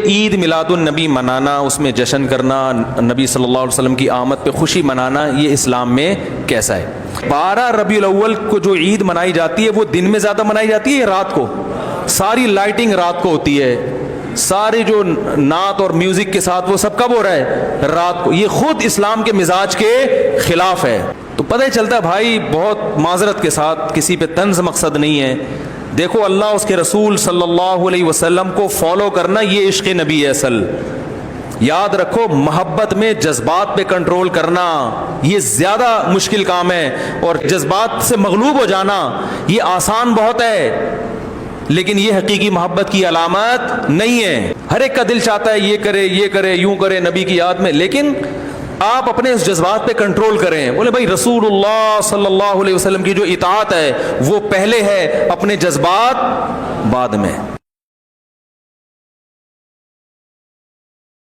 عید میلاد النبی منانا، اس میں جشن کرنا، نبی صلی اللہ علیہ وسلم کی آمد پہ خوشی منانا، یہ اسلام میں کیسا ہے؟ 12 ربیع الاول کو جو عید منائی جاتی ہے وہ دن میں زیادہ منائی جاتی ہے یا رات کو؟ ساری لائٹنگ رات کو ہوتی ہے، سارے جو نعت اور میوزک کے ساتھ وہ سب کب ہو رہا ہے؟ رات کو۔ یہ خود اسلام کے مزاج کے خلاف ہے۔ تو پتہ ہی چلتا ہے بھائی، بہت معذرت کے ساتھ، کسی پہ طنز مقصد نہیں ہے، دیکھو اللہ اس کے رسول صلی اللہ علیہ وسلم کو فالو کرنا یہ عشق نبی ہے اصل۔ یاد رکھو، محبت میں جذبات پہ کنٹرول کرنا یہ زیادہ مشکل کام ہے، اور جذبات سے مغلوب ہو جانا یہ آسان بہت ہے، لیکن یہ حقیقی محبت کی علامت نہیں ہے۔ ہر ایک کا دل چاہتا ہے یہ کرے، یہ کرے، یوں کرے نبی کی یاد میں، لیکن آپ اپنے اس جذبات پہ کنٹرول کریں۔ بولے بھائی رسول اللہ صلی اللہ علیہ وسلم کی جو اطاعت ہے وہ پہلے ہے، اپنے جذبات بعد میں۔